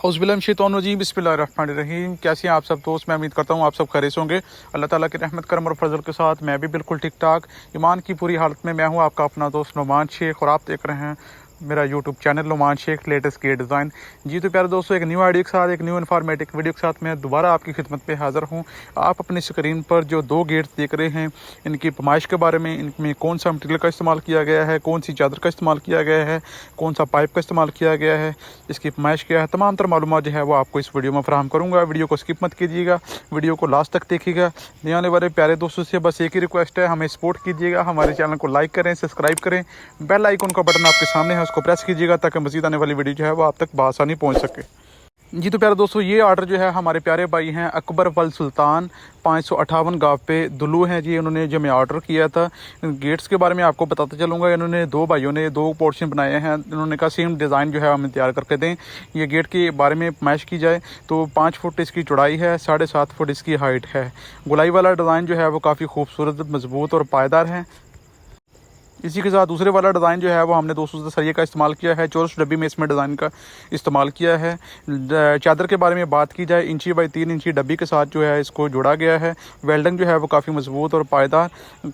औज़ुबिल्लाहिमिनश्शैतानिर्रजीम बिस्मिल्लाहिर्रहमानिर्रहीम। कैसे हैं आप सब दोस्त? मैं उम्मीद करता हूँ आप सब खैरियत से होंगे। अल्लाह ताला की रहमत करम और फजल के साथ मैं भी बिल्कुल ठीक ठाक ईमान की पूरी हालत में। मैं हूँ आपका अपना दोस्त नुमान शेख और आप देख रहे हैं मेरा YouTube channel Numan Shaikh latest gate design. जी तो प्यारे दोस्तों, एक न्यू आइडिया के साथ, एक न्यू इन्फॉर्मेटिव वीडियो के साथ मैं दोबारा आपकी खिदमत में हाज़िर हूँ। आप अपनी स्क्रीन पर जो दो गेट्स देख रहे हैं, इनकी पैमाइश के बारे में, इनमें कौन सा मटीरियल का इस्तेमाल किया गया है, कौन सी चादर का इस्तेमाल किया गया है, कौन सा पाइप का इस्तेमाल किया गया है, इसकी पैमाइश क्या है, तमाम तर मालूमात जो है वो आपको इस वीडियो में फराहम करूँगा। वीडियो को स्किप मत कीजिएगा, वीडियो को लास्ट तक देखिएगा। नए आने वाले प्यारे दोस्तों से बस एक ही रिक्वेस्ट है, हमें सपोर्ट कीजिएगा, हमारे चैनल को लाइक करें, सब्सक्राइब करें, बेल आइकन का बटन आपके सामने है उसको प्रेस कीजिएगा ताकि मज़ीद आने वाली वीडियो जो है वो आप तक बआसानी पहुंच सके। जी तो प्यारे दोस्तों, ये ऑर्डर जो है हमारे प्यारे भाई हैं अकबर वल सुल्तान 558 गाँव पे दुल्लू हैं जी। उन्होंने जो मैं ऑर्डर किया था, गेट्स के बारे में आपको बताता चलूँगा। इन्होंने दो भाइयों ने दो पोर्शन बनाए हैं। इन्होंने कहा सेम डिज़ाइन जो है हमें तैयार करके दें। ये गेट के बारे में पैमाइश की जाए तो 5 फुट इसकी चौड़ाई है, 7.5 फुट इसकी हाइट है। गुलाई वाला डिज़ाइन जो है वो काफ़ी खूबसूरत, मजबूत और पायदार है। इसी के साथ दूसरे वाला डिज़ाइन जो है वो हमने 200 सरिये का इस्तेमाल किया है। चौरस डब्बी में इसमें डिज़ाइन का इस्तेमाल किया है। चादर के बारे में बात की जाए, इंची बाई 3 इंची डब्बी के साथ जो है इसको जोड़ा गया है। वेल्डिंग जो है वो काफ़ी मजबूत और पायदार।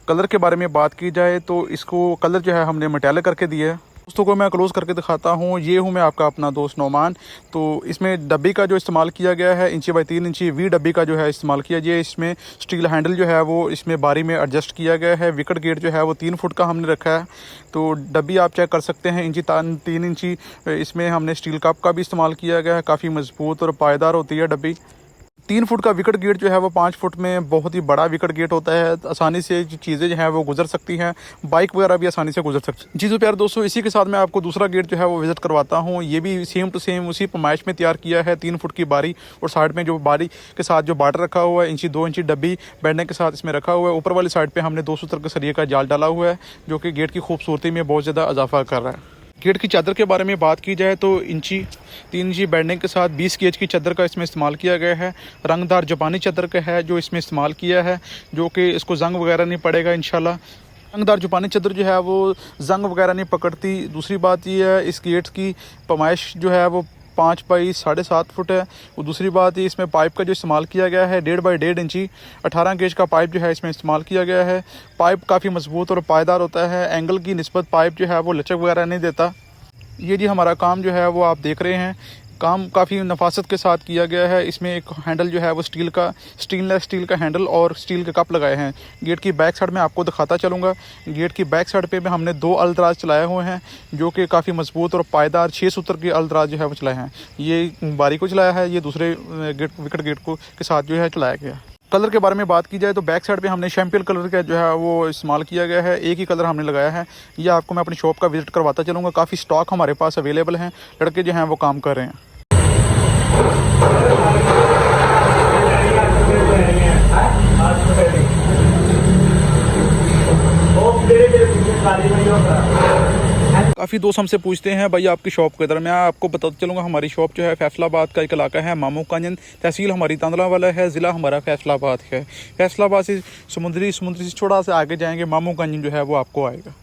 कलर के बारे में बात की जाए तो इसको कलर जो है हमने मेटालिक करके दिया है। दोस्तों को मैं क्लोज़ करके दिखाता हूँ। ये हूँ मैं आपका अपना दोस्त नौमान। तो इसमें डब्बी का जो इस्तेमाल किया गया है, इंची बाई 3 इंची वी डब्बी का जो है इस्तेमाल किया गया है। इसमें स्टील हैंडल जो है वो इसमें बारी में एडजस्ट किया गया है। विकेट गेट जो है वो 3 फुट का हमने रखा है। तो डब्बी आप चेक कर सकते हैं, इंची 3 इंची इसमें हमने स्टील कप का भी इस्तेमाल किया गया है। काफ़ी मजबूत और पायदार होती है डब्बी। 3 फुट का विकेट गेट जो है वो 5 फुट में बहुत ही बड़ा विकेट गेट होता है। आसानी से चीज़ें जो हैं वो गुजर सकती हैं, बाइक वगैरह भी आसानी से गुजर सकती है। जी तो प्यारे दोस्तों, इसी के साथ मैं आपको दूसरा गेट जो है वो विज़िट करवाता हूँ। ये भी सेम टू सेम उसी पैमाइश में तैयार किया है। 3 फुट की बारी और साइड में जो बारी के साथ जो बॉर्डर रखा हुआ है, इंची 2 इंची डब्बी बैठने के साथ इसमें रखा हुआ है। ऊपर वाली साइड पर हमने 270 के सरिये का जाल डाला हुआ है जो कि गेट की खूबसूरती में बहुत ज़्यादा इजाफा कर रहा है। गेट की चादर के बारे में बात की जाए तो इंची 3 इंची बैठने के साथ 20 गेज की चादर का इसमें इस्तेमाल किया गया है। रंगदार जापानी चादर का है जो इसमें इस्तेमाल किया है, जो कि इसको जंग वगैरह नहीं पड़ेगा इंशाल्लाह। रंगदार जापानी चादर जो है वो जंग वगैरह नहीं पकड़ती। दूसरी बात ये है, इस गेट की पैमाइश जो है वो 5 बाई 7.5 फुट है। और दूसरी बात ये, इसमें पाइप का जो इस्तेमाल किया गया है 1.5 बाई 1.5 इंची 18 गेज का पाइप जो है इसमें इस्तेमाल किया गया है। पाइप काफ़ी मजबूत और पायदार होता है। एंगल की निस्बत पाइप जो है वो लचक वगैरह नहीं देता। ये जी हमारा काम जो है वो आप देख रहे हैं, काम काफ़ी नफासत के साथ किया गया है। इसमें एक हैंडल जो है वो स्टेनलेस स्टील का हैंडल और स्टील के कप लगाए हैं। गेट की बैक साइड में आपको दिखाता चलूँगा। गेट की बैक साइड पे हमने 2 अलदराज चलाए हुए हैं जो कि काफ़ी मजबूत और पायदार 6 सूत्र के अलदराज जो है वो चलाए हैं। ये बारी को चलाया है, ये दूसरे विकेट गेट को के साथ जो है चलाया गया। कलर के बारे में बात की जाए तो बैक साइड पे हमने शैम्पियन कलर का जो है वो इस्तेमाल किया गया है। एक ही कलर हमने लगाया है। ये आपको मैं अपनी शॉप का विजिट करवाता चलूँगा। काफ़ी स्टॉक हमारे पास अवेलेबल हैं, लड़के जो हैं वो काम कर रहे हैं। काफ़ी दोस्त हमसे पूछते हैं भाई आपकी शॉप किधर। मैं आपको बताता चलूँगा, हमारी शॉप जो है फैसलाबाद का एक इलाका है, मामू कांजन। तहसील हमारी तांदला वाला है, ज़िला हमारा फैसलाबाद है। फैसलाबाद से समुद्री से थोड़ा सा आगे जाएंगे, मामू कांजन जो है वो आपको आएगा।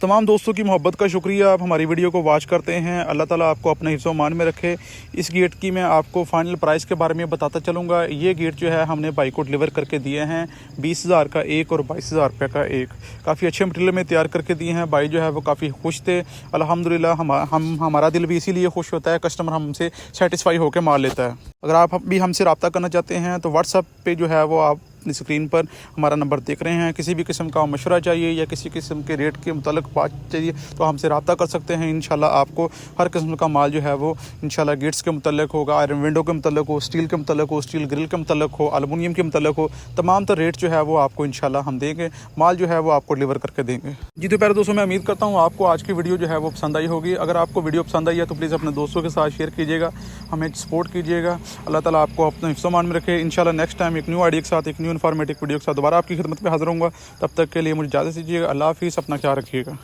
तमाम दोस्तों की मोहब्बत का शुक्रिया, आप हमारी वीडियो को वॉच करते हैं। अल्लाह ताला आपको अपने हिफ्ज़-ओ-मान में रखे। इस गेट की मैं आपको फ़ाइनल प्राइस के बारे में बताता चलूँगा। ये गेट जो है हमने भाई को डिलीवर करके दिए हैं 20,000 का एक और 22,000 रुपये का एक। काफ़ी अच्छे मटीरियल में तैयार करके दिए हैं। भाई जो है वो काफ़ी खुश थे अल्हम्दुलिल्लाह। हमारा दिल भी इसीलिए खुश होता है, कस्टमर हमसे सेटिस्फाई होकर माल लेता है। अगर आप भी हमसे रब्ता करना चाहते हैं तो व्हाट्सएप पे जो है वो आप स्क्रीन पर हमारा नंबर देख रहे हैं। किसी भी किस्म का मशवरा चाहिए या किसी किस्म के रेट के मुतालिक बात चाहिए तो हमसे रब्ता कर सकते हैं। इंशाल्लाह आपको हर किस्म का माल जो है वो इंशाल्लाह गेट्स के मुतालिक होगा, आयरन विंडो के मुतालिक हो, स्टील के मुतालिक हो, स्टील ग्रिल के मुतालिक हो, एलुमिनियम के मुतालिक हो, तमाम तर रेट जो है वो आपको इंशाल्लाह हम देंगे। माल जो है वो आपको डिलीवर करके देंगे। जी तो प्यारे दोस्तों, मैं उम्मीद करता हूँ आपको आज की वीडियो जो है वो पसंद आई होगी। अगर आपको वीडियो पसंद आई है तो प्लीज़ अपने दोस्तों के साथ शेयर कीजिएगा, हमें सपोर्ट कीजिएगा। अल्लाह ताला आपको अपने हिफ्ज़-ओ-मान में रखे। इंशाल्लाह नेक्स्ट टाइम एक न्यू आइडिया के साथ, एक न्यू इन्फॉर्मेटिव वीडियो के साथ दोबारा आपकी खिदमत में हाजिर होऊंगा। तब तक के लिए मुझे इजाज़त दीजिएगा। अल्लाह हाफ़िज़, अपना ख्याल रखिएगा।